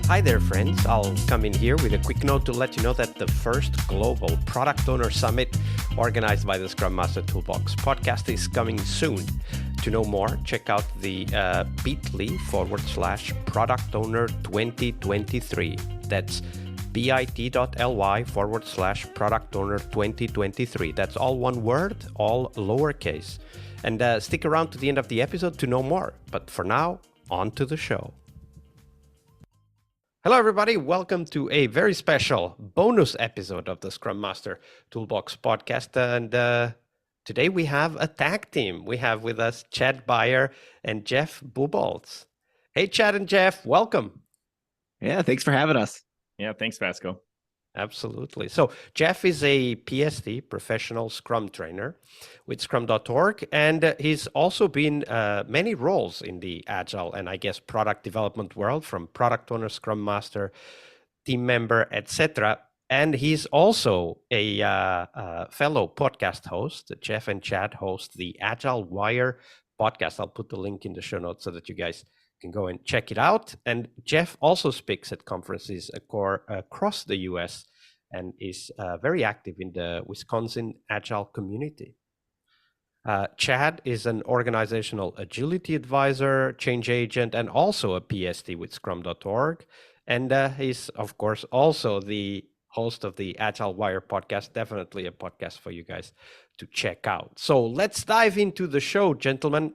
Hi there, friends. I'll come in here with a quick note to let you know that the first global Product Owner Summit organized by the Scrum Master Toolbox podcast is coming soon. To know more, check out the bit.ly/Product Owner 2023. That's bit.ly/Product Owner 2023. That's all one word, all lowercase. And stick around to the end of the episode to know more. But for now, on to the show. Hello, everybody. Welcome to a very special bonus episode of the Scrum Master Toolbox podcast. And today we have a tag team. We have with us Chad Beier and Jeff Bubolz. Hey, Chad and Jeff, welcome. Yeah, thanks for having us. Yeah, thanks, Vasco. Absolutely. So Jeff is a PSD, Professional Scrum Trainer with Scrum.org, and he's also been many roles in the Agile and I guess product development world, from product owner, Scrum Master, team member, etc. And he's also a fellow podcast host. Jeff and Chad host the Agile Wire podcast. I'll put the link in the show notes so that you guys can go and check it out. And Jeff also speaks at conferences across the US and is very active in the Wisconsin Agile community. Chad is an organizational agility advisor, change agent, and also a PSD with Scrum.org. And he's, of course, also the host of the Agile Wire podcast. Definitely a podcast for you guys to check out. So let's dive into the show, gentlemen.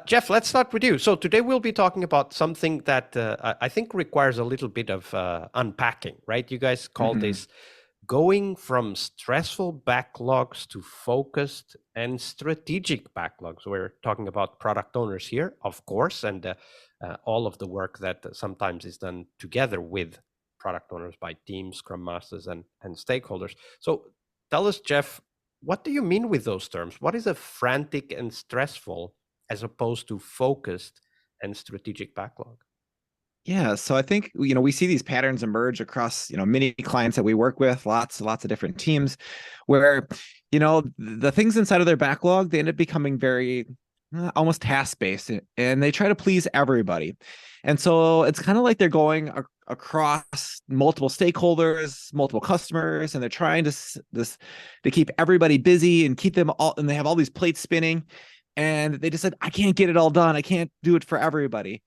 Jeff, let's start with you. So today we'll be talking about something that I think requires a little bit of unpacking, right? You guys call this going from stressful backlogs to focused and strategic backlogs. We're talking about product owners here, of course, and all of the work that sometimes is done together with product owners by teams, Scrum Masters, and stakeholders. So tell us, Jeff, what do you mean with those terms? What is a frantic and stressful as opposed to focused and strategic backlog? Yeah, so I think, we see these patterns emerge across, many clients that we work with, lots of different teams where, the things inside of their backlog, they end up becoming very almost task-based, and they try to please everybody. And so it's kind of like they're going across multiple stakeholders, multiple customers, and they're trying to keep everybody busy and keep them all, and they have all these plates spinning. And they just said, I can't get it all done. I can't do it for everybody.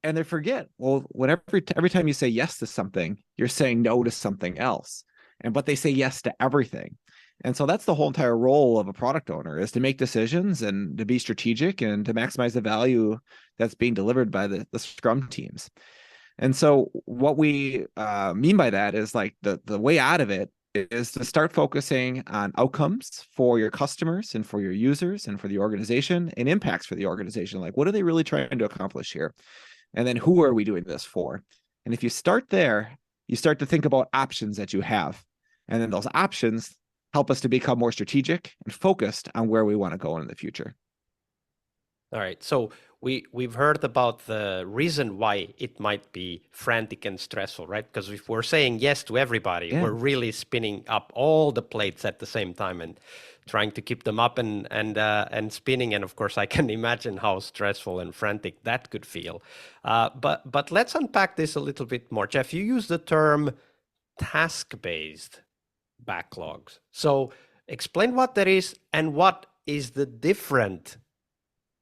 And they forget, well, every time you say yes to something, you're saying no to something else. But they say yes to everything. And so that's the whole entire role of a product owner, is to make decisions and to be strategic and to maximize the value that's being delivered by the Scrum teams. And so what we mean by that is, like, the way out of it is to start focusing on outcomes for your customers and for your users and for the organization, and impacts for the organization. Like, what are they really trying to accomplish here? And then who are we doing this for? And if you start there, you start to think about options that you have. And then those options help us to become more strategic and focused on where we want to go in the future. All right. So we've heard about the reason why it might be frantic and stressful, right? Because if we're saying yes to everybody, we're really spinning up all the plates at the same time and trying to keep them up and spinning. And of course, I can imagine how stressful and frantic that could feel. But let's unpack this a little bit more. Jeff, you use the term task-based backlogs. So explain what that is and what is the different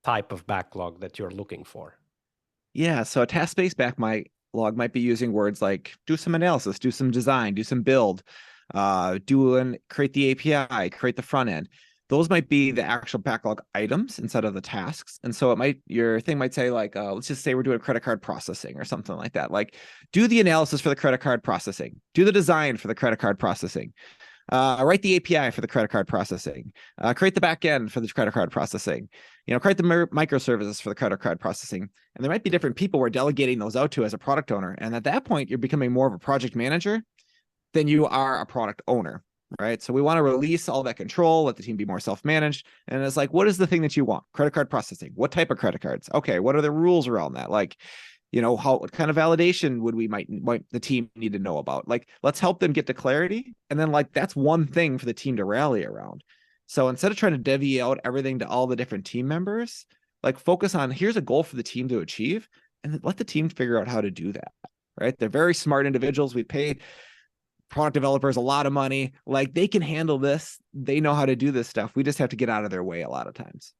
type of backlog that you're looking for. Yeah, so a task-based backlog might be using words like do some analysis, do some design, do some build, create the API, create the front end. Those might be the actual backlog items instead of the tasks. And so your thing might say, like, let's just say we're doing credit card processing or something like that. Like, do the analysis for the credit card processing, do the design for the credit card processing, write the API for the credit card processing, create the back end for the credit card processing, create the microservices for the credit card processing. And there might be different people we're delegating those out to as a product owner. And at that point, you're becoming more of a project manager than you are a product owner, right? So we want to release all that control, let the team be more self-managed. And it's like, what is the thing that you want? Credit card processing. What type of credit cards? Okay, what are the rules around that? Like, what kind of validation would might the team need to know about? Like, let's help them get to clarity. And then, like, that's one thing for the team to rally around. So instead of trying to divvy out everything to all the different team members, like, focus on, here's a goal for the team to achieve, and let the team figure out how to do that. right? They're very smart individuals. We pay product developers a lot of money. Like, they can handle this. They know how to do this stuff. We just have to get out of their way a lot of times.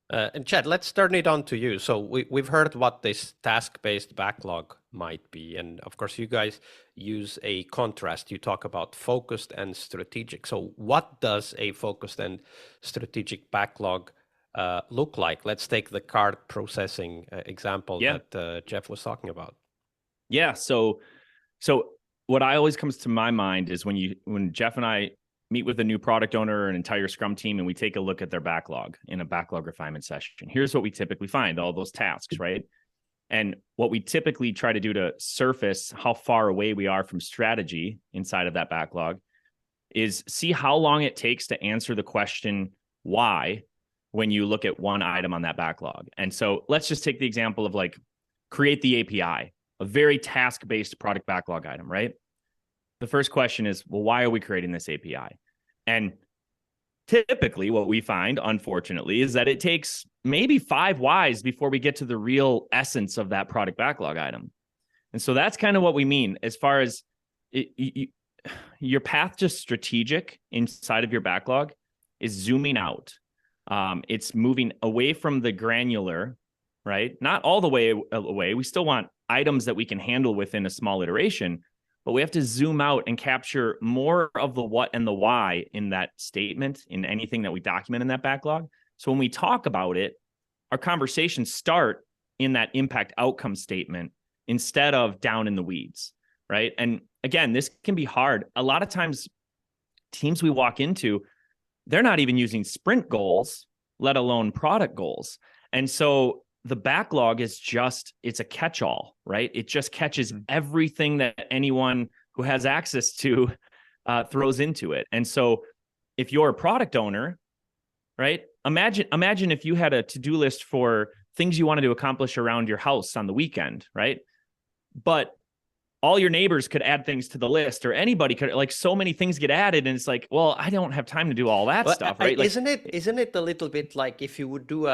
And Chad, let's turn it on to you. So we've heard what this task-based backlog might be. And of course, you guys use a contrast. You talk about focused and strategic. So what does a focused and strategic backlog look like? Let's take the card processing example that Jeff was talking about. Yeah. So what always comes to my mind is when Jeff and I meet with a new product owner or an entire Scrum team, and we take a look at their backlog in a backlog refinement session. Here's what we typically find, all those tasks, right? And what we typically try to do to surface how far away we are from strategy inside of that backlog is see how long it takes to answer the question, why, when you look at one item on that backlog. And so let's just take the example of like create the API, a very task-based product backlog item, right? The first question is, well, why are we creating this API? And typically what we find, unfortunately, is that it takes maybe 5 whys before we get to the real essence of that product backlog item. And so that's kind of what we mean as far as your path to strategic inside of your backlog is zooming out. It's moving away from the granular, right? Not all the way away. We still want items that we can handle within a small iteration, but we have to zoom out and capture more of the what and the why in that statement, in anything that we document in that backlog. So when we talk about it, our conversations start in that impact outcome statement instead of down in the weeds, right? And again, this can be hard. A lot of times, teams we walk into, they're not even using sprint goals, let alone product goals. And so the backlog is it's a catch-all, right? It just catches everything that anyone who has access to throws into it. And so if you're a product owner, right? Imagine if you had a to-do list for things you wanted to accomplish around your house on the weekend, right? But all your neighbors could add things to the list, or anybody could, like, so many things get added, and it's like, well, I don't have time to do all that stuff, right? Like, isn't it a little bit like if you would do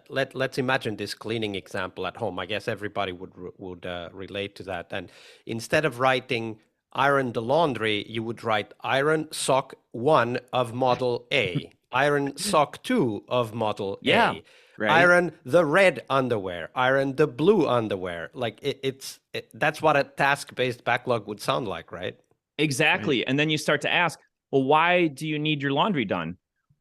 let's imagine this cleaning example at home. I guess everybody would relate to that. And instead of writing iron the laundry, you would write iron sock 1 of model A, iron sock 2 of model A. Right. Iron the red underwear, iron the blue underwear. Like that's what a task-based backlog would sound like, right? Exactly. Right. And then you start to ask, well, why do you need your laundry done?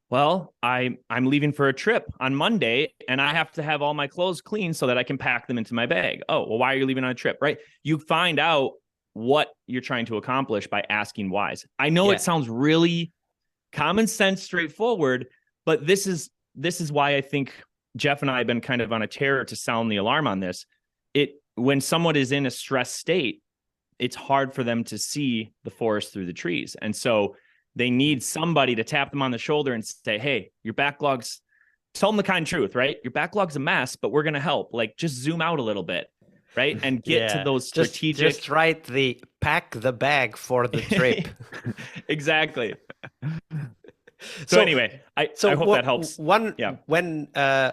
Well, I'm leaving for a trip on Monday, and I have to have all my clothes clean so that I can pack them into my bag. Oh, well, why are you leaving on a trip, right? You find out what you're trying to accomplish by asking whys. I know it sounds really common sense, straightforward, but this is why I think Jeff and I have been kind of on a tear to sound the alarm on this. When someone is in a stressed state, it's hard for them to see the forest through the trees. And so they need somebody to tap them on the shoulder and say, hey, your backlog's, tell them the kind truth, right? Your backlog's a mess, but we're going to help. Like, just zoom out a little bit, right? And get to those strategic. Just write the pack the bag for the trip. Exactly. So anyway, I hope that helps. When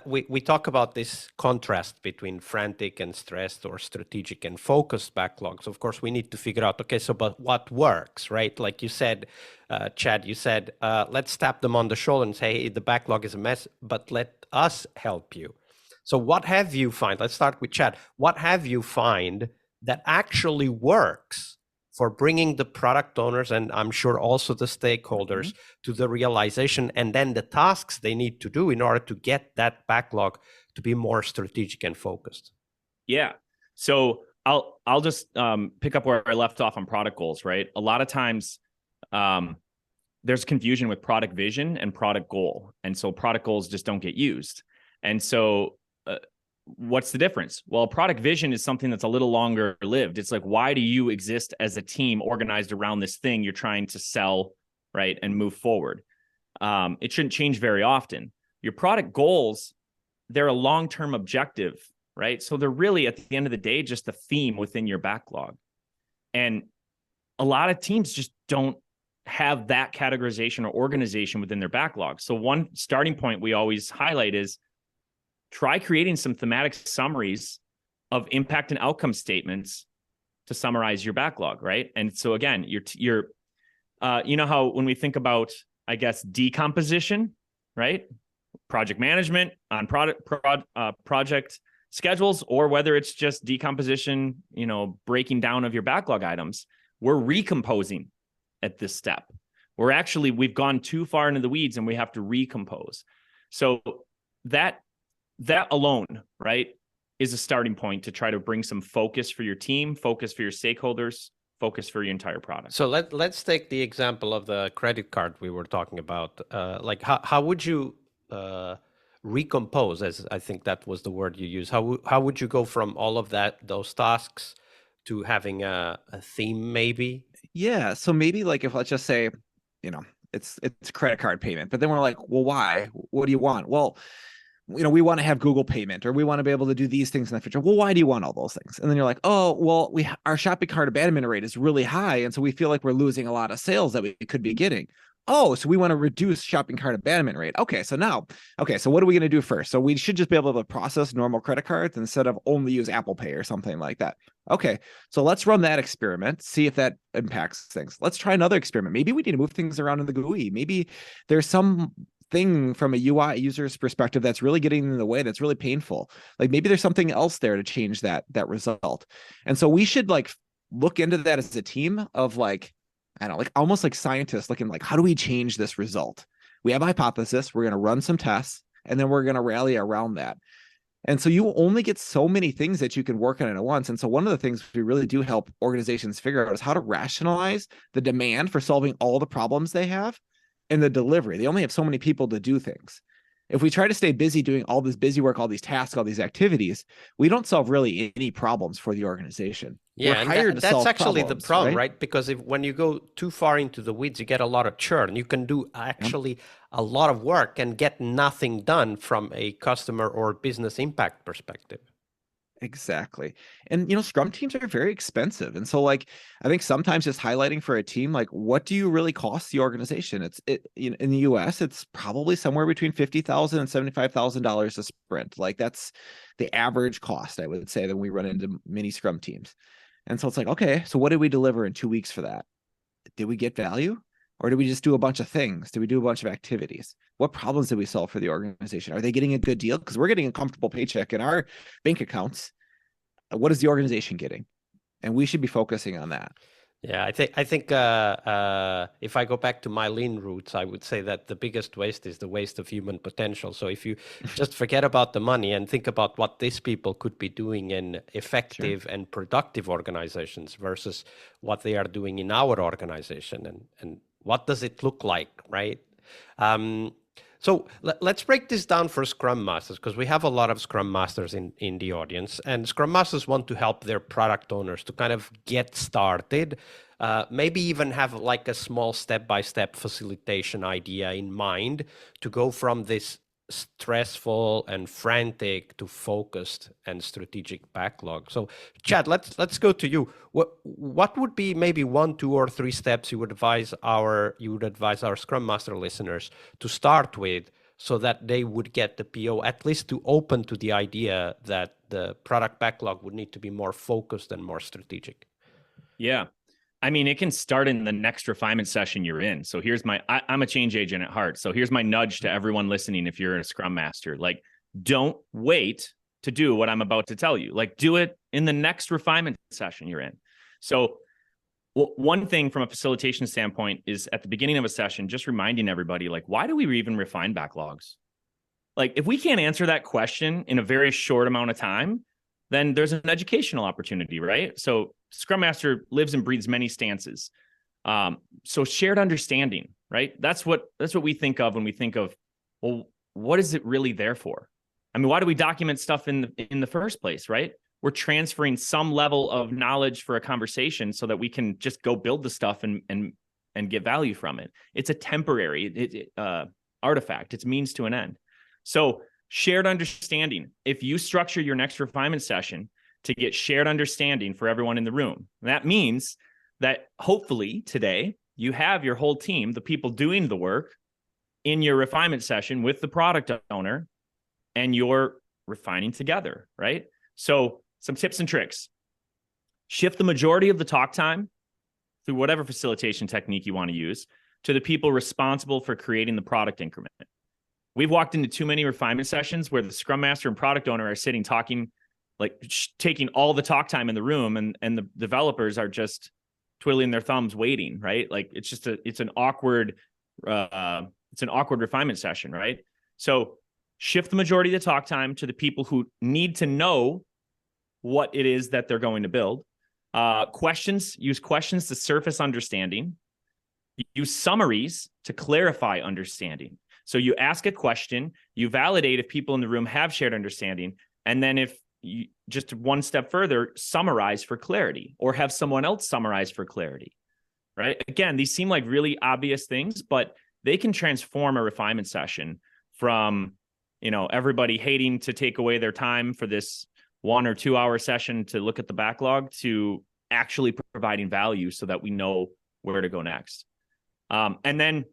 we talk about this contrast between frantic and stressed, or strategic and focused backlogs, of course, we need to figure out, okay, so but what works, right? Like you said, Chad, you said, let's tap them on the shoulder and say, hey, the backlog is a mess, but let us help you. So what have you find? Let's start with Chad. What have you find that actually works for bringing the product owners, and I'm sure also the stakeholders, to the realization and then the tasks they need to do in order to get that backlog to be more strategic and focused? Yeah. So I'll just pick up where I left off on product goals, right? A lot of times there's confusion with product vision and product goal. And so product goals just don't get used. And so what's the difference? Well, product vision is something that's a little longer lived. It's like, why do you exist as a team organized around this thing you're trying to sell, right, and move forward? It shouldn't change very often. Your product goals, they're a long-term objective, right? So they're really, at the end of the day, just the theme within your backlog. And a lot of teams just don't have that categorization or organization within their backlog. So one starting point we always highlight is try creating some thematic summaries of impact and outcome statements to summarize your backlog, right? And so again, you're you know how when we think about, I guess, decomposition, right? Project management on project schedules, or whether it's just decomposition, breaking down of your backlog items, we're recomposing at this step. We've gone too far into the weeds and we have to recompose. So that alone, right, is a starting point to try to bring some focus for your team, focus for your stakeholders, focus for your entire product. So let's take the example of the credit card we were talking about. Like how would you recompose, as I think that was the word you used? How would you go from all of those tasks to having a theme, maybe? Yeah. So maybe like if let's just say, it's credit card payment, but then we're like, well, why? What do you want? Well, we want to have Google payment, or we want to be able to do these things in the future. Well, why do you want all those things? And then you're like, oh, well, our shopping cart abandonment rate is really high. And so we feel like we're losing a lot of sales that we could be getting. Oh, so we want to reduce shopping cart abandonment rate. Okay, so what are we going to do first? So we should just be able to process normal credit cards instead of only use Apple Pay or something like that. Okay, so let's run that experiment, see if that impacts things. Let's try another experiment. Maybe we need to move things around in the GUI. Maybe there's some thing from a UI user's perspective that's really getting in the way, that's really painful. Like maybe there's something else there to change that result. And so we should like look into that as a team of like, I don't know, like almost like scientists looking like, how do we change this result? We have a hypothesis, we're going to run some tests, and then we're going to rally around that. And so you only get so many things that you can work on at once. And so one of the things we really do help organizations figure out is how to rationalize the demand for solving all the problems they have and the delivery. They only have so many people to do things. If we try to stay busy doing all this busy work, all these tasks, all these activities, we don't solve really any problems for the organization. Yeah, and that's actually the problem, right? Because when you go too far into the weeds, you get a lot of churn. You can do actually a lot of work and get nothing done from a customer or business impact perspective. Exactly. And, Scrum teams are very expensive. And so like, I think sometimes just highlighting for a team, like what do you really cost the organization? In the US, it's probably somewhere between $50,000 and $75,000 a sprint. Like that's the average cost, I would say, that we run into many Scrum teams. And so it's like, okay, so what did we deliver in 2 weeks for that? Did we get value? Or did we just do a bunch of things? Did we do a bunch of activities? What problems did we solve for the organization? Are they getting a good deal? Because we're getting a comfortable paycheck in our bank accounts. What is the organization getting? And we should be focusing on that. Yeah, I think if I go back to my lean roots, I would say that the biggest waste is the waste of human potential. So if you just forget about the money and think about what these people could be doing in effective and productive organizations versus what they are doing in our organization, and what does it look like, right? So let's break this down for Scrum Masters, because we have a lot of Scrum Masters in the audience, and Scrum Masters want to help their product owners to kind of get started, maybe even have like a small step-by-step facilitation idea in mind to go from this stressful and frantic to focused and strategic backlog. So Chad, let's go to you. What would be maybe 1, 2, or 3 steps you would advise our Scrum Master listeners to start with, so that they would get the PO at least to open to the idea that the product backlog would need to be more focused and more strategic? Yeah. I mean, it can start in the next refinement session you're in. So here's I'm a change agent at heart. So here's my nudge to everyone listening. If you're a Scrum Master, like, don't wait to do what I'm about to tell you. Like, do it in the next refinement session you're in. So one thing from a facilitation standpoint is at the beginning of a session, just reminding everybody, like, why do we even refine backlogs? Like, if we can't answer that question in a very short amount of time, then there's an educational opportunity, right? So Scrum Master lives and breathes many stances. So shared understanding, right? That's what we think of when we think of, well, what is it really there for? I mean, why do we document stuff in the first place, right? We're transferring some level of knowledge for a conversation so that we can just go build the stuff and get value from it. It's a temporary artifact. It's means to an end. So shared understanding. If you structure your next refinement session to get shared understanding for everyone in the room, that means that hopefully today you have your whole team, the people doing the work, in your refinement session with the product owner, and you're refining together, right? So some tips and tricks. Shift the majority of the talk time through whatever facilitation technique you want to use to the people responsible for creating the product increment. We've walked into too many refinement sessions where the scrum master and product owner are sitting talking, like taking all the talk time in the room, and the developers are just twiddling their thumbs waiting, right? Like it's an awkward refinement session, right? So shift the majority of the talk time to the people who need to know what it is that they're going to build. Use questions to surface understanding. Use summaries to clarify understanding. So you ask a question, you validate if people in the room have shared understanding, and then if you just one step further, summarize for clarity, or have someone else summarize for clarity, right? Again, these seem like really obvious things, but they can transform a refinement session from, everybody hating to take away their time for this 1 or 2 hour session to look at the backlog to actually providing value so that we know where to go next. And then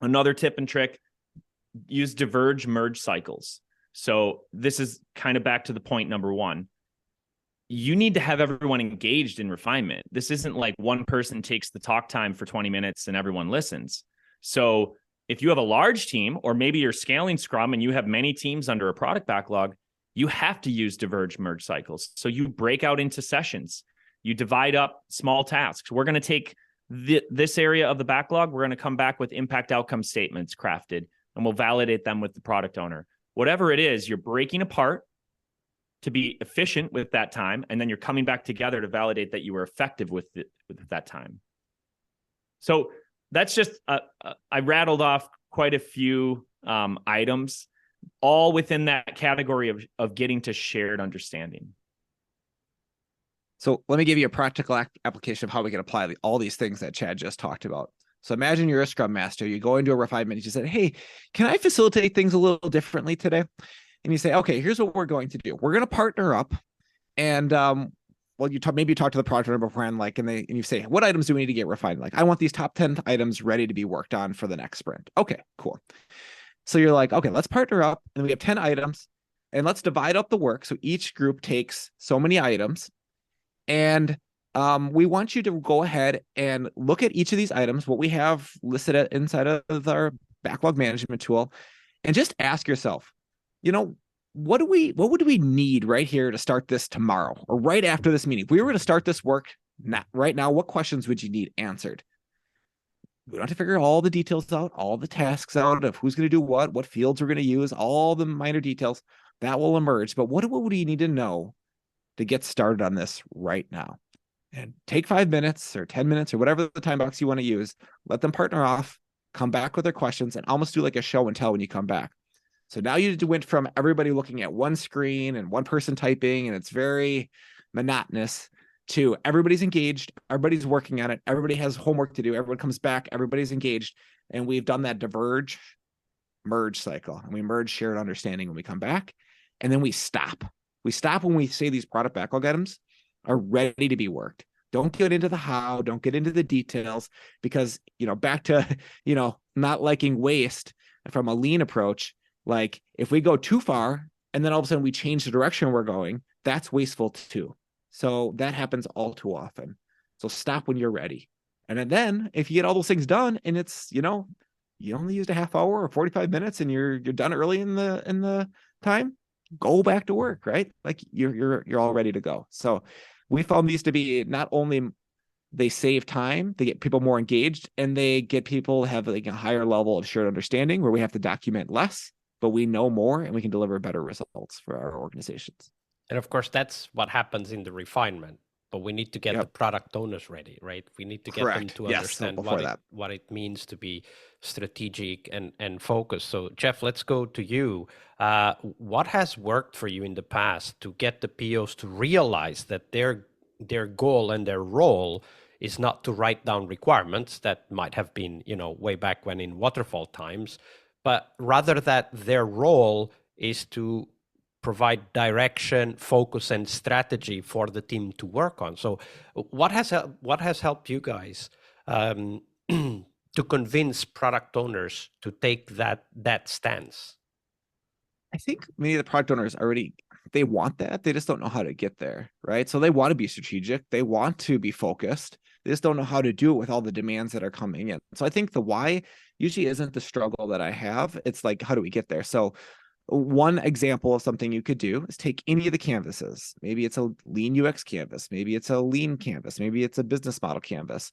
another tip and trick, use diverge merge cycles. So this is kind of back to the point number one. You need to have everyone engaged in refinement. This isn't like one person takes the talk time for 20 minutes and everyone listens. So if you have a large team, or maybe you're scaling Scrum and you have many teams under a product backlog, you have to use diverge merge cycles. So you break out into sessions. You divide up small tasks. We're going to take this area of the backlog. We're going to come back with impact outcome statements crafted, and we'll validate them with the product owner. Whatever it is, you're breaking apart to be efficient with that time, and then you're coming back together to validate that you were effective with that time. So that's just, I rattled off quite a few items, all within that category of getting to shared understanding. So let me give you a practical application of how we can apply all these things that Chad just talked about. So imagine you're a Scrum Master, you go into a refinement, you said, hey, can I facilitate things a little differently today? And you say, okay, here's what we're going to do. We're going to partner up, and maybe you talk to the product owner beforehand, and you say, what items do we need to get refined? Like, I want these top 10 items ready to be worked on for the next sprint. Okay, cool. So you're like, okay, let's partner up, and we have 10 items, and let's divide up the work. So each group takes so many items, and we want you to go ahead and look at each of these items, what we have listed inside of our backlog management tool, and just ask yourself, what would we need right here to start this tomorrow, or right after this meeting? If we were to start this work right now, what questions would you need answered? We don't have to figure all the details out, all the tasks out of who's going to do what fields we're going to use, all the minor details that will emerge. But what do you need to know to get started on this right now? And take 5 minutes or 10 minutes or whatever the time box you want to use. Let them partner off, come back with their questions, and almost do like a show and tell when you come back. So now you went from everybody looking at one screen and one person typing, and it's very monotonous, to everybody's engaged, everybody's working on it, everybody has homework to do, everyone comes back, everybody's engaged, and we've done that diverge merge cycle, and we merge shared understanding when we come back, and then we stop. We stop when we say these product backlog items are ready to be worked. Don't get into the how, don't get into the details, because, back to, not liking waste from a lean approach, like if we go too far and then all of a sudden we change the direction we're going, that's wasteful too. So that happens all too often. So stop when you're ready. And then if you get all those things done and it's, you only used a half hour or 45 minutes and you're done early in the time, go back to work, right? Like you're all ready to go. So we found these to be not only they save time, they get people more engaged, and they get people to have like a higher level of shared understanding where we have to document less, but we know more and we can deliver better results for our organizations. And of course, that's what happens in the refinement. But we need to get the product owners ready, right? We need to get them to understand what it means to be strategic and focused. So, Jeff, let's go to you. What has worked for you in the past to get the POs to realize that their goal and their role is not to write down requirements that might have been, way back when in waterfall times, but rather that their role is to provide direction, focus, and strategy for the team to work on. So what has helped you guys to convince product owners to take that stance? I think many of the product owners already, they want that. They just don't know how to get there, right? So they want to be strategic. They want to be focused. They just don't know how to do it with all the demands that are coming in. So I think the why usually isn't the struggle that I have. It's like, how do we get there? So one example of something you could do is take any of the canvases. Maybe it's a lean UX canvas. Maybe it's a lean canvas. Maybe it's a business model canvas.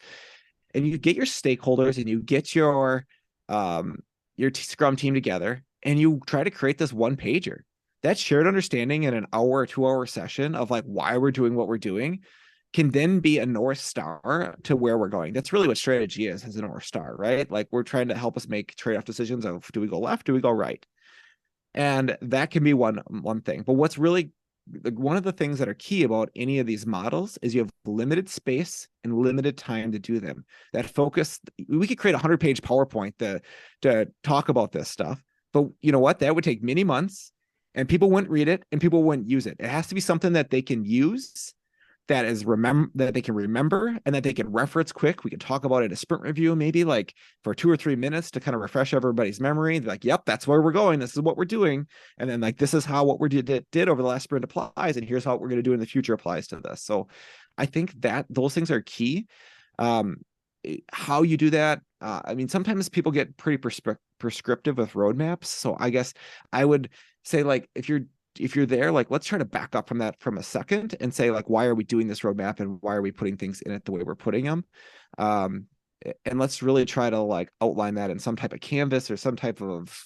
And you get your stakeholders and you get your Scrum team together and you try to create this one pager. That shared understanding in an hour or 2 hour session of like why we're doing what we're doing can then be a North Star to where we're going. That's really what strategy is, as a North Star, right? Like we're trying to help us make trade-off decisions of, do we go left? Do we go right? And that can be one thing. But what's really one of the things that are key about any of these models is you have limited space and limited time to do them. That focus, we could create a 100-page PowerPoint to talk about this stuff. But you know what? That would take many months and people wouldn't read it and people wouldn't use it. It has to be something that they can use, that they can remember and that they can reference quick. We could talk about it in a sprint review, maybe like for 2 or 3 minutes to kind of refresh everybody's memory. They're like, yep, that's where we're going. This is what we're doing. And then like, this is how what we did over the last sprint applies. And here's how we're going to do in the future applies to this. So I think that those things are key. How you do that. I mean, sometimes people get pretty prescriptive with roadmaps. So I guess I would say, like, if you're there, like, let's try to back up from that from a second and say, like, why are we doing this roadmap and why are we putting things in it the way we're putting them? And let's really try to like outline that in some type of canvas or some type of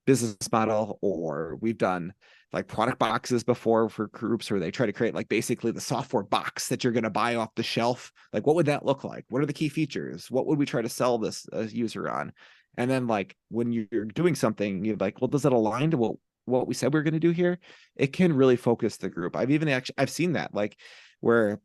business model. Or we've done like product boxes before for groups where they try to create like basically the software box that you're going to buy off the shelf. Like, what would that look like? What are the key features? What would we try to sell this user on? And then like when you're doing something, you're like, well, does it align to what we said we are going to do here? It can really focus the group. I've seen that, like, where,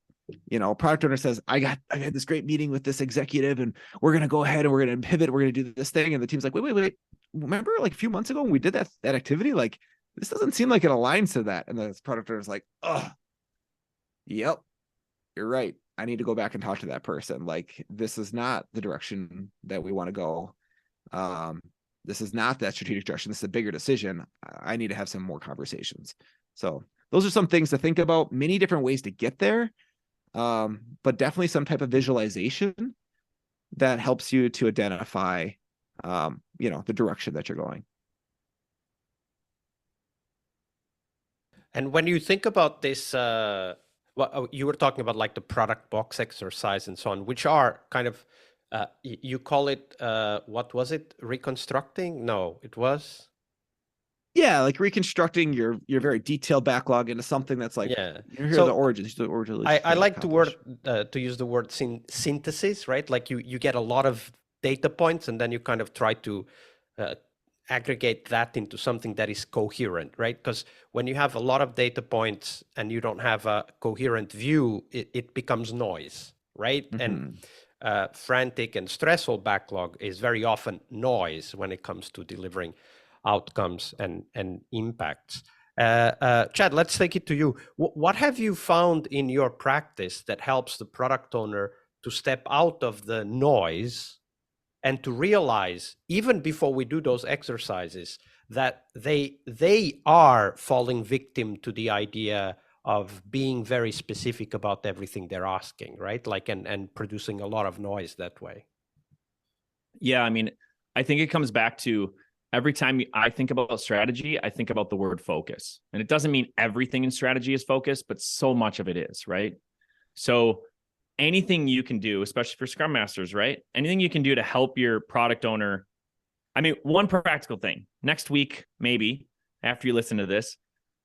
you know, product owner says, I had this great meeting with this executive and we're going to go ahead and we're going to pivot. We're going to do this thing. And the team's like, wait. Remember like a few months ago when we did that activity? Like, this doesn't seem like it aligns to that. And the product owner is like, oh, yep, you're right. I need to go back and talk to that person. Like, this is not the direction that we want to go. This is not that strategic direction. This is a bigger decision. I need to have some more conversations. So those are some things to think about, many different ways to get there. But definitely some type of visualization that helps you to identify, the direction that you're going. And when you think about this, you were talking about like the product box exercise and so on, which are kind of, you call it, what was it? Reconstructing? No, it was. Yeah, like reconstructing your very detailed backlog into something that's like, yeah. Here are the origins. I like to use the word synthesis, right? Like you get a lot of data points and then you kind of try to aggregate that into something that is coherent, right? Because when you have a lot of data points and you don't have a coherent view, it becomes noise, right? Mm-hmm. And frantic and stressful backlog is very often noise when it comes to delivering outcomes and impacts. Chad, let's take it to you. What have you found in your practice that helps the product owner to step out of the noise and to realize, even before we do those exercises, that they are falling victim to the idea of being very specific about everything they're asking, right? Like, and producing a lot of noise that way. Yeah, I mean, I think it comes back to every time I think about strategy, I think about the word focus. And it doesn't mean everything in strategy is focus, but so much of it is, right? So anything you can do, especially for Scrum Masters, right? Anything you can do to help your product owner. I mean, one practical thing, next week, maybe after you listen to this,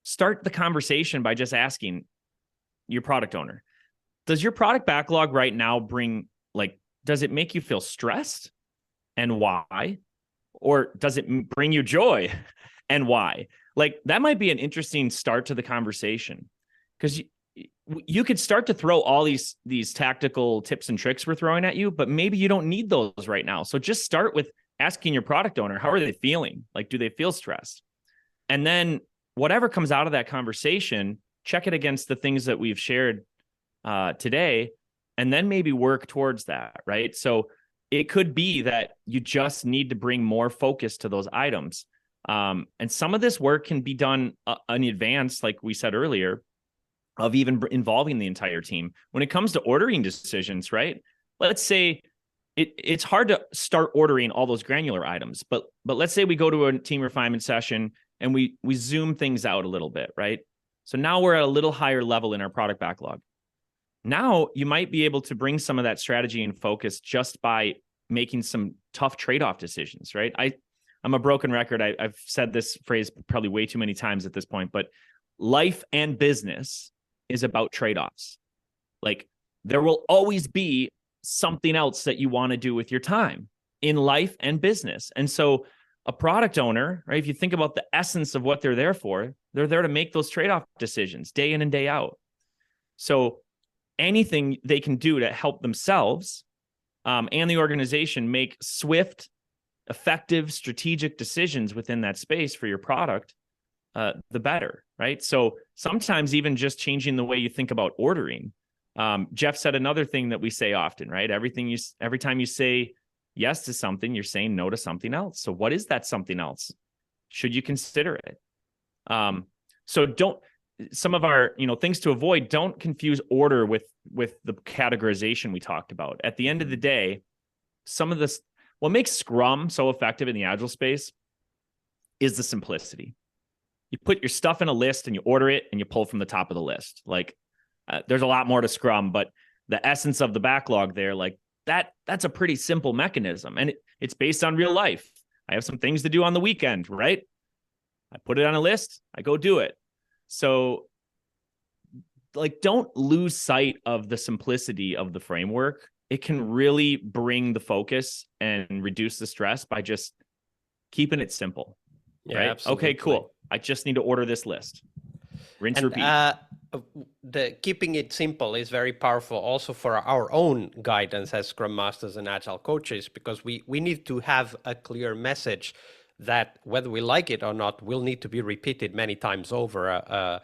start the conversation by just asking your product owner, does your product backlog right now does it make you feel stressed and why? Or does it bring you joy and why? Like, that might be an interesting start to the conversation, because you could start to throw all these tactical tips and tricks we're throwing at you, but maybe you don't need those right now. So just start with asking your product owner, how are they feeling? Like, do they feel stressed? And then whatever comes out of that conversation, check it against the things that we've shared today, and then maybe work towards that, right? So it could be that you just need to bring more focus to those items. And some of this work can be done in advance, like we said earlier, of even involving the entire team. When it comes to ordering decisions, right? Let's say it's hard to start ordering all those granular items, but let's say we go to a team refinement session and we zoom things out a little bit, right? So now we're at a little higher level in our product backlog. Now you might be able to bring some of that strategy and focus just by making some tough trade-off decisions, right? I'm a broken record. I've said this phrase probably way too many times at this point, but life and business is about trade-offs. Like there will always be something else that you want to do with your time in life and business. And so a product owner, right, if you think about the essence of what they're there for, they're there to make those trade-off decisions day in and day out. So anything they can do to help themselves and the organization make swift, effective, strategic decisions within that space for your product, the better, right? So sometimes even just changing the way you think about ordering. Jeff said another thing that we say often, right? Every time you say yes to something, you're saying no to something else. So what is that something else? Should you consider it? So some of our, things to avoid, don't confuse order with the categorization we talked about. At the end of the day, what makes Scrum so effective in the Agile space is the simplicity. You put your stuff in a list and you order it and you pull from the top of the list. Like there's a lot more to Scrum, but the essence of the backlog there, like that's a pretty simple mechanism. And it's based on real life. I have some things to do on the weekend, right? I put it on a list, I go do it. So like, don't lose sight of the simplicity of the framework. It can really bring the focus and reduce the stress by just keeping it simple. Yeah, right? absolutely. Okay, cool. I just need to order this list. Rinse, repeat. The keeping it simple is very powerful also for our own guidance as Scrum Masters and Agile coaches, because we need to have a clear message that whether we like it or not will need to be repeated many times over.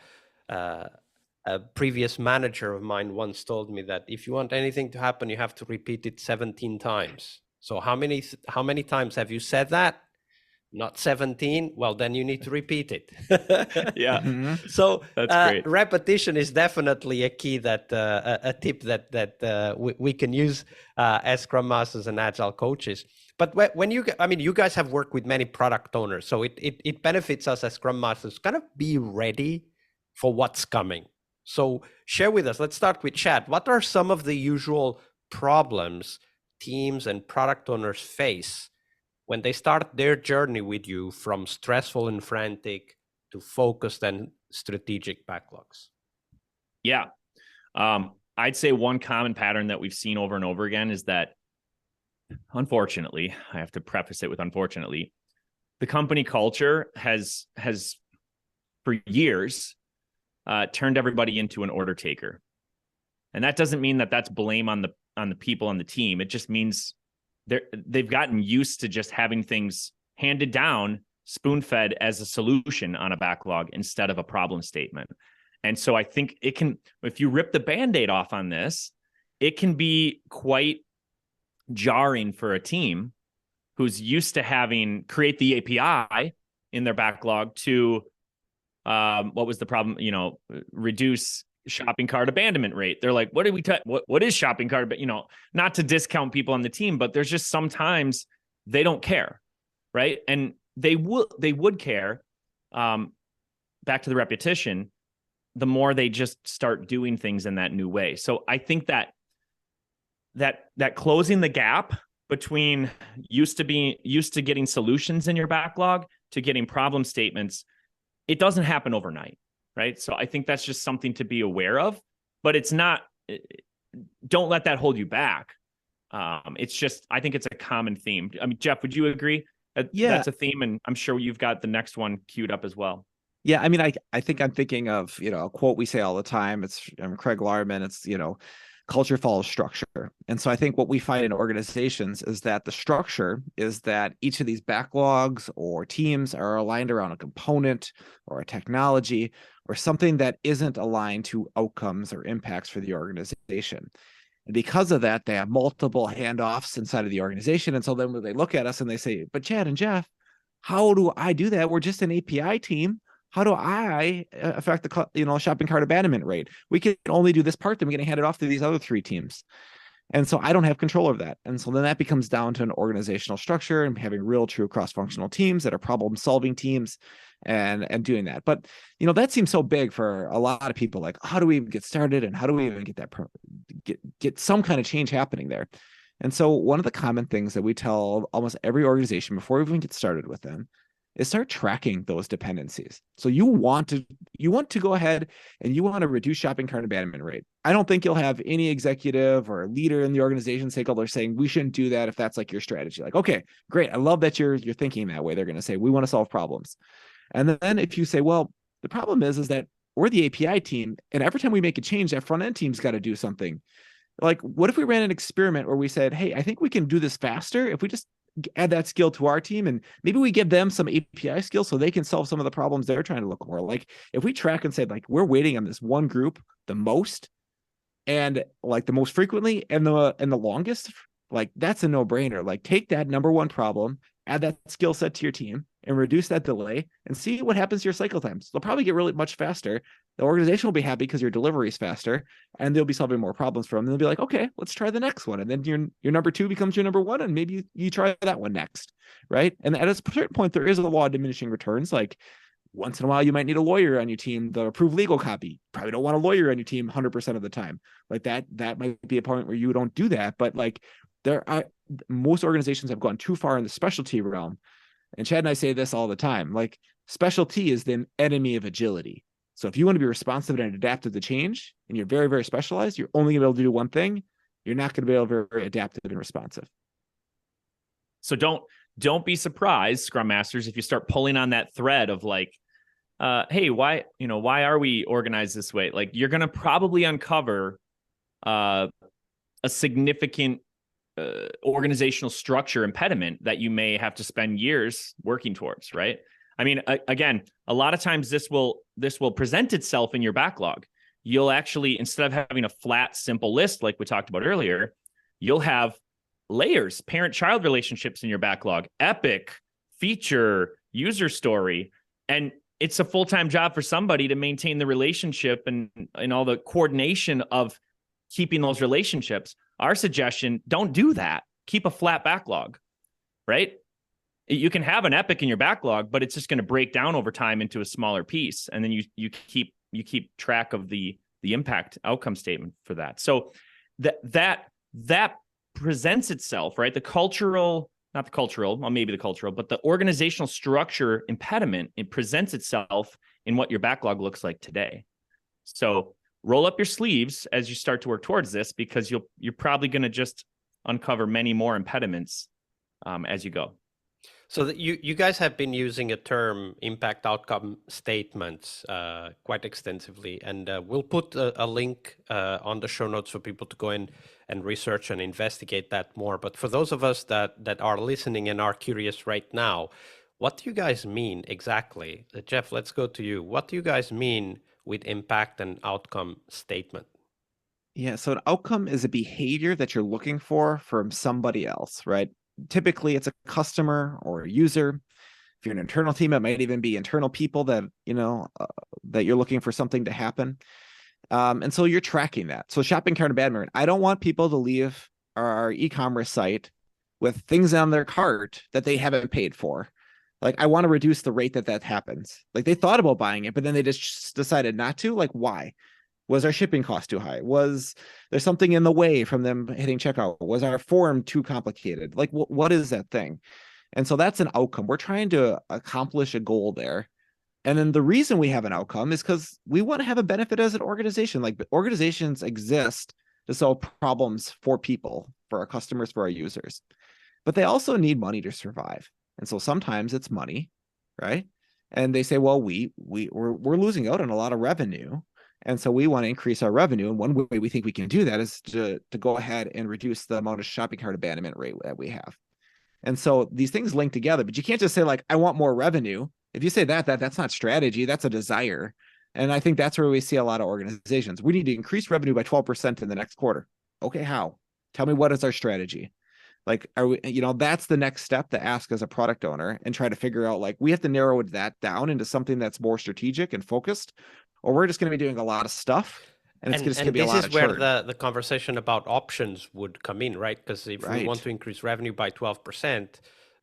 A previous manager of mine once told me that if you want anything to happen, you have to repeat it 17 times. So how many times have you said that? Not 17. Well, then you need to repeat it. Yeah. Mm-hmm. So that's great. Repetition is definitely a key that a tip that we can use as Scrum Masters and Agile coaches. But when you guys have worked with many product owners, so it benefits us as Scrum Masters kind of be ready for what's coming. So share with us. Let's start with Chad. What are some of the usual problems teams and product owners face when they start their journey with you from stressful and frantic to focused and strategic backlogs? Yeah. I'd say one common pattern that we've seen over and over again is that, unfortunately, I have to preface it with unfortunately, the company culture has for years turned everybody into an order taker. And that doesn't mean that that's blame on the people on the team. It just means they've gotten used to just having things handed down, spoon-fed as a solution on a backlog instead of a problem statement. And so I think it can, if you rip the Band-Aid off on this, it can be quite jarring for a team who's used to create the API in their backlog to what was the problem? Reduce shopping cart abandonment rate. They're like, what is shopping cart? But not to discount people on the team, but there's just sometimes they don't care, right? And they would care. Back to the repetition, the more they just start doing things in that new way. So I think that closing the gap between used to getting solutions in your backlog to getting problem statements, it doesn't happen overnight, right? So I think that's just something to be aware of, but don't let that hold you back. It's just, I think it's a common theme. I mean, Jeff, would you agree? Yeah. That's a theme, and I'm sure you've got the next one queued up as well. Yeah, I mean, I think I'm thinking of, a quote we say all the time. It's Craig Larman. It's, culture follows structure. And so I think what we find in organizations is that the structure is that each of these backlogs or teams are aligned around a component or a technology or something that isn't aligned to outcomes or impacts for the organization. And because of that, they have multiple handoffs inside of the organization. And so then when they look at us and they say, but Chad and Jeff, How do I do that? We're just an API team. How do I affect the shopping cart abandonment rate? We can only do this part, then we're going to hand it off to these other 3 teams. And so I don't have control of that. And so then that becomes down to an organizational structure and having real true cross-functional teams that are problem-solving teams and doing that. But, that seems so big for a lot of people. Like, how do we even get started? And how do we even get that, get some kind of change happening there? And so one of the common things that we tell almost every organization before we even get started with them is start tracking those dependencies. So you want to go ahead and you want to reduce shopping cart abandonment rate. I don't think you'll have any executive or leader in the organization stakeholder saying we shouldn't do that if that's like your strategy. Like, okay, great. I love that you're thinking that way. They're going to say we want to solve problems. And then if you say, well, the problem is that we're the API team, and every time we make a change, that front end team's got to do something. Like, what if we ran an experiment where we said, hey, I think we can do this faster if we just add that skill to our team, and maybe we give them some API skills so they can solve some of the problems they're trying to look for. Like, if we track and say, like, we're waiting on this one group the most, and like the most frequently and the longest, like, that's a no-brainer. Like, take that number one problem, add that skill set to your team, and reduce that delay, and see what happens to your cycle times. They'll probably get really much faster. The organization will be happy because your delivery is faster, and they'll be solving more problems for them. And they'll be like, okay, let's try the next one. And then your number 2 becomes your number 1, and maybe you try that one next, right? And at a certain point, there is a law of diminishing returns. Like, once in a while, you might need a lawyer on your team to approve legal copy. Probably don't want a lawyer on your team 100% of the time. Like, that might be a point where you don't do that. But like, most organizations have gone too far in the specialty realm. And Chad and I say this all the time, like, specialty is the enemy of agility. So if you want to be responsive and adaptive to change, and you're very, very specialized, you're only going to be able to do one thing. You're not going to be able to be very, very adaptive and responsive. So don't be surprised, Scrum Masters, if you start pulling on that thread of like, hey, why are we organized this way? Like, you're going to probably uncover a significant organizational structure impediment that you may have to spend years working towards, right? I mean, again, a lot of times this will present itself in your backlog. You'll actually, instead of having a flat, simple list like we talked about earlier, you'll have layers, parent-child relationships in your backlog, epic, feature, user story, and it's a full-time job for somebody to maintain the relationship and all the coordination of keeping those relationships. Our suggestion, don't do that. Keep a flat backlog, right? You can have an epic in your backlog, but it's just going to break down over time into a smaller piece. And then you keep track of the impact outcome statement for that. So that presents itself, right? Maybe the cultural, but the organizational structure impediment, it presents itself in what your backlog looks like today. So roll up your sleeves as you start to work towards this, because you're probably going to just uncover many more impediments as you go. So that you guys have been using a term, impact outcome statements, quite extensively, and we'll put a link on the show notes for people to go in and research and investigate that more. But for those of us that are listening and are curious right now, what do you guys mean exactly? Jeff, let's go to you. What do you guys mean with impact and outcome statement? Yeah, so an outcome is a behavior that you're looking for from somebody else, right? Typically, it's a customer or a user. If you're an internal team, it might even be internal people that that you're looking for something to happen. And so you're tracking that. So shopping cart abandonment. I don't want people to leave our e-commerce site with things on their cart that they haven't paid for. Like, I want to reduce the rate that happens. Like, they thought about buying it, but then they just decided not to. Like, why? Was our shipping cost too high? Was there something in the way from them hitting checkout? Was our form too complicated? Like, what is that thing? And so that's an outcome. We're trying to accomplish a goal there. And then the reason we have an outcome is because we want to have a benefit as an organization. Like, organizations exist to solve problems for people, for our customers, for our users. But they also need money to survive. And so sometimes it's money, right? And they say, well, we're losing out on a lot of revenue. And so we want to increase our revenue. And one way we think we can do that is to go ahead and reduce the amount of shopping cart abandonment rate that we have. And so these things link together, but you can't just say, like, I want more revenue. If you say that's not strategy, that's a desire. And I think that's where we see a lot of organizations. We need to increase revenue by 12% in the next quarter. Okay, how? Tell me, what is our strategy? Like, are we, that's the next step to ask as a product owner and try to figure out, like, we have to narrow that down into something that's more strategic and focused, or we're just going to be doing a lot of stuff. And it's just going to be a this lot is of where churn. the conversation about options would come in, right? Because if we want to increase revenue by 12%,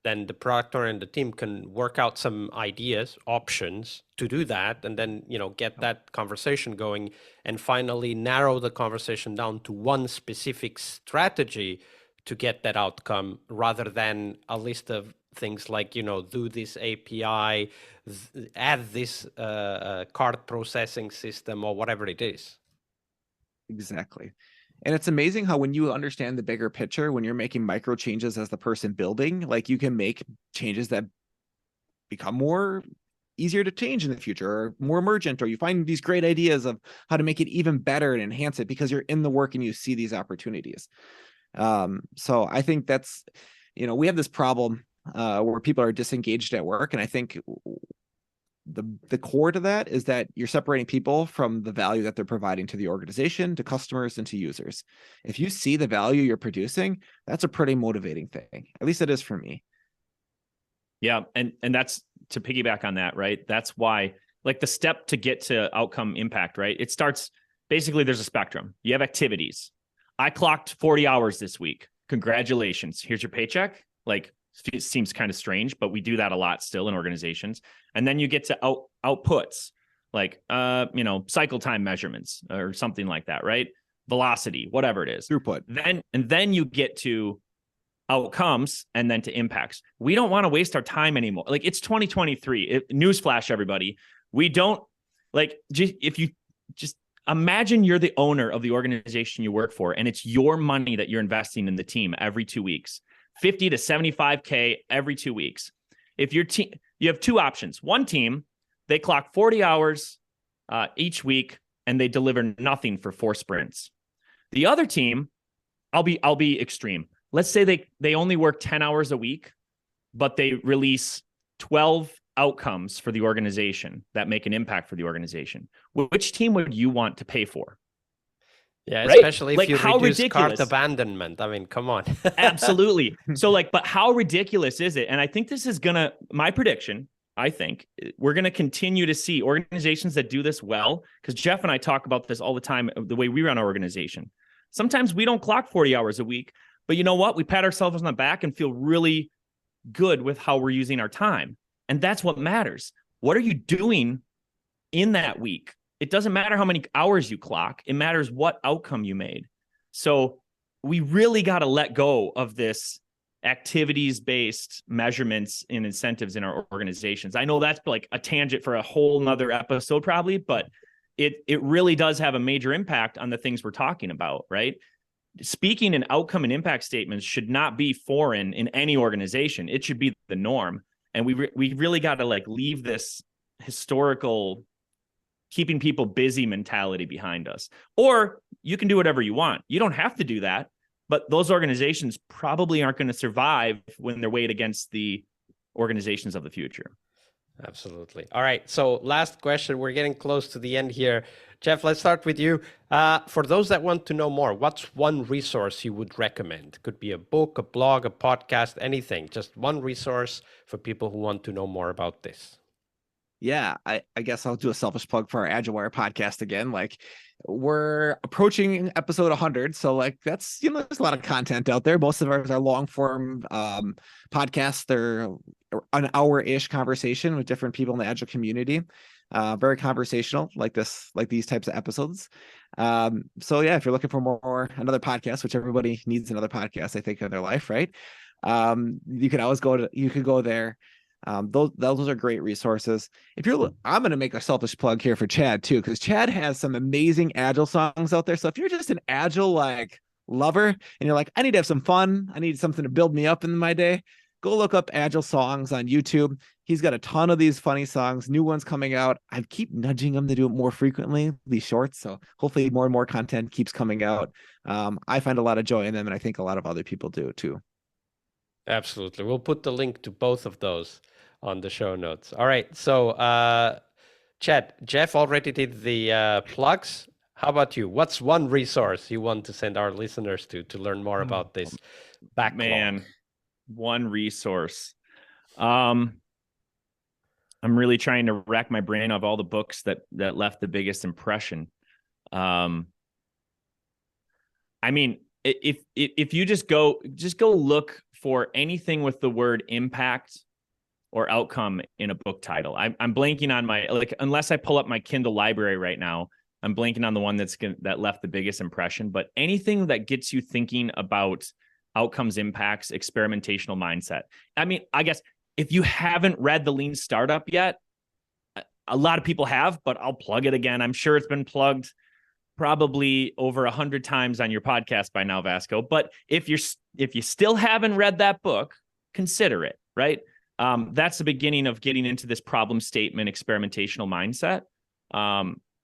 then the product owner and the team can work out some ideas, options to do that, and then get that conversation going, and finally narrow the conversation down to one specific strategy to get that outcome, rather than a list of things like do this API, add this card processing system, or whatever it is. Exactly. And it's amazing how when you understand the bigger picture, when you're making micro changes as the person building, like, you can make changes that become more easier to change in the future, or more emergent, or you find these great ideas of how to make it even better and enhance it because you're in the work and you see these opportunities. So I think that's, we have this problem where people are disengaged at work. And I think the core to that is that you're separating people from the value that they're providing to the organization, to customers, and to users. If you see the value you're producing, that's a pretty motivating thing. At least it is for me. Yeah. And that's to piggyback on that, right? That's why, like, the step to get to outcome impact, right? It starts, basically, there's a spectrum. You have activities. I clocked 40 hours this week. Congratulations. Here's your paycheck. Like, it seems kind of strange, but we do that a lot still in organizations. And then you get to outputs, like, cycle time measurements or something like that, right? Velocity, whatever it is. Throughput. Then you get to outcomes, and then to impacts. We don't want to waste our time anymore. Like, it's 2023. Newsflash, everybody. We don't, like, if you just imagine you're the owner of the organization you work for, and it's your money that you're investing in the team every 2 weeks, 50 to 75K every 2 weeks. If your team, you have two options. One team, they clock 40 hours each week, and they deliver nothing for 4 sprints. The other team, I'll be extreme. Let's say they only work 10 hours a week, but they release 12 outcomes for the organization that make an impact for the organization. Which team would you want to pay for? Yeah, right? Especially if like, you how reduce ridiculous. Cart abandonment. I mean, come on. Absolutely. So, like, but how ridiculous is it? And I think this is my prediction, I think we're going to continue to see organizations that do this well, because Jeff and I talk about this all the time, the way we run our organization. Sometimes we don't clock 40 hours a week, but you know what? We pat ourselves on the back and feel really good with how we're using our time. And that's what matters. What are you doing in that week? It doesn't matter how many hours you clock. It matters what outcome you made. So we really got to let go of this activities-based measurements and incentives in our organizations. I know that's like a tangent for a whole nother episode probably, but it really does have a major impact on the things we're talking about, right? Speaking in outcome and impact statements should not be foreign in any organization. It should be the norm. And we really got to, like, leave this historical keeping people busy mentality behind us. Or you can do whatever you want. You don't have to do that, but those organizations probably aren't going to survive when they're weighed against the organizations of the future. Absolutely. All right. So last question. We're getting close to the end here. Jeff, let's start with you. For those that want to know more, what's one resource you would recommend? Could be a book, a blog, a podcast, anything. Just one resource for people who want to know more about this. Yeah, I guess I'll do a selfish plug for our Agile Wire podcast again. Like, we're approaching episode 100. So, like, that's, there's a lot of content out there. Most of ours are long form podcasts. They're an hour-ish conversation with different people in the Agile community. Very conversational, like these types of episodes. So yeah, if you're looking for another podcast, which everybody needs another podcast, I think, in their life, right? You could go there. Those are great resources. I'm going to make a selfish plug here for Chad too, because Chad has some amazing Agile songs out there. So if you're just an Agile, like, lover, and you're like, I need to have some fun, I need something to build me up in my day, go look up Agile songs on YouTube. He's got a ton of these funny songs, new ones coming out. I keep nudging him to do it more frequently, these shorts. So hopefully more and more content keeps coming out. I find a lot of joy in them, and I think a lot of other people do too. Absolutely. We'll put the link to both of those on the show notes. All right. So, Chad, Jeff already did the plugs. How about you? What's one resource you want to send our listeners to learn more about this Backlog. Man, one resource. I'm really trying to rack my brain of all the books that left the biggest impression. I mean, if you just go look for anything with the word impact or outcome in a book title. I'm blanking on my, like, unless I pull up my Kindle library right now, I'm blanking on the one that left the biggest impression. But anything that gets you thinking about outcomes, impacts, experimentational mindset. I mean, I guess if you haven't read The Lean Startup yet, a lot of people have, but I'll plug it again. I'm sure it's been plugged probably over 100 times on your podcast by now, Vasco. But if you still haven't read that book, consider it, right? That's the beginning of getting into this problem statement, experimentational mindset.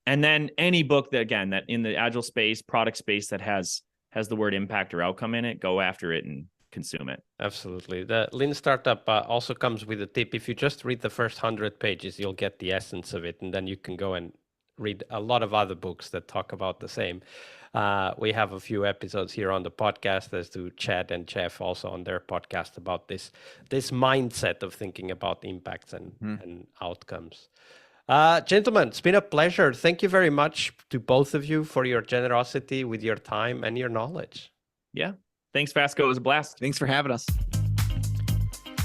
And then any book that in the agile space, product space that has the word impact or outcome in it, go after it and consume it. Absolutely. The Lean Startup also comes with a tip. If you just read the first 100 pages, you'll get the essence of it. And then you can go and read a lot of other books that talk about the same. We have a few episodes here on the podcast, as do Chad and Jeff also on their podcast, about this mindset of thinking about impacts and outcomes. Gentlemen, it's been a pleasure. Thank you very much to both of you for your generosity with your time and your knowledge. Yeah. Thanks, Vasco. It was a blast. Thanks for having us.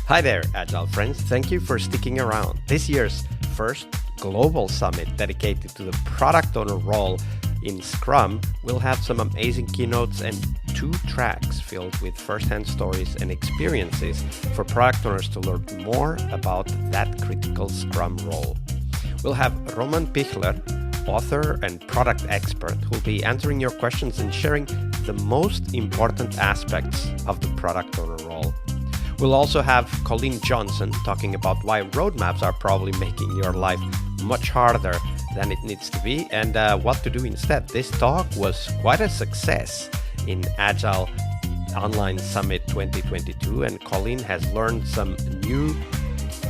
Hi there, Agile friends. Thank you for sticking around. This year's first global summit dedicated to the product owner role in Scrum will have some amazing keynotes and 2 tracks filled with first-hand stories and experiences for product owners to learn more about that critical Scrum role. We'll have Roman Pichler, author and product expert, who will be answering your questions and sharing the most important aspects of the product owner role. We'll also have Colleen Johnson talking about why roadmaps are probably making your life much harder than it needs to be, and what to do instead. This talk was quite a success in Agile Online Summit 2022, and Colleen has learned some new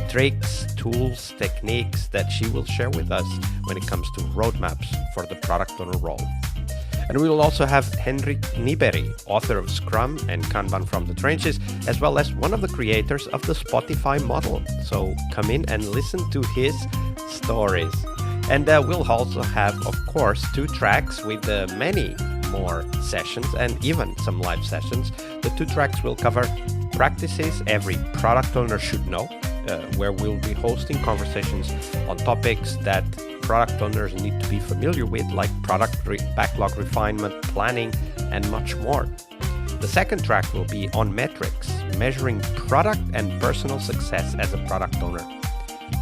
tricks, tools, techniques that she will share with us when it comes to roadmaps for the product owner role. And we will also have Henrik Nyberg, author of Scrum and Kanban from the Trenches, as well as one of the creators of the Spotify model. So come in and listen to his stories. And we'll also have, of course, 2 tracks with many more sessions and even some live sessions. The 2 tracks will cover practices every product owner should know, where we'll be hosting conversations on topics that product owners need to be familiar with, like backlog refinement, planning, and much more. The second track will be on metrics, measuring product and personal success as a product owner.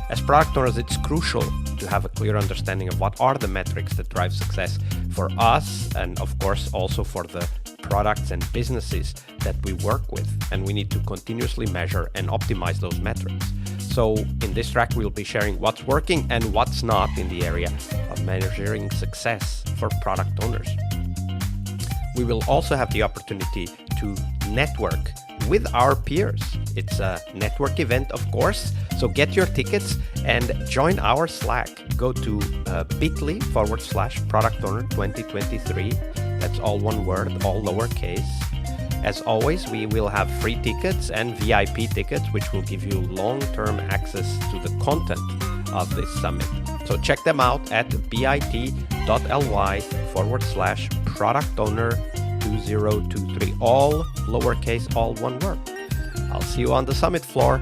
As product owners, it's crucial to have a clear understanding of what are the metrics that drive success for us, and of course also for the products and businesses that we work with, and we need to continuously measure and optimize those metrics. So in this track, we'll be sharing what's working and what's not in the area of measuring success for product owners. We will also have the opportunity to network with our peers. It's a network event, of course, so get your tickets and join our Slack. Go to bit.ly/product owner 2023. That's all one word, all lowercase. As always, we will have free tickets and VIP tickets, which will give you long-term access to the content of this summit. So check them out at bit.ly/product owner 2023. All lowercase, all one word. I'll see you on the summit floor.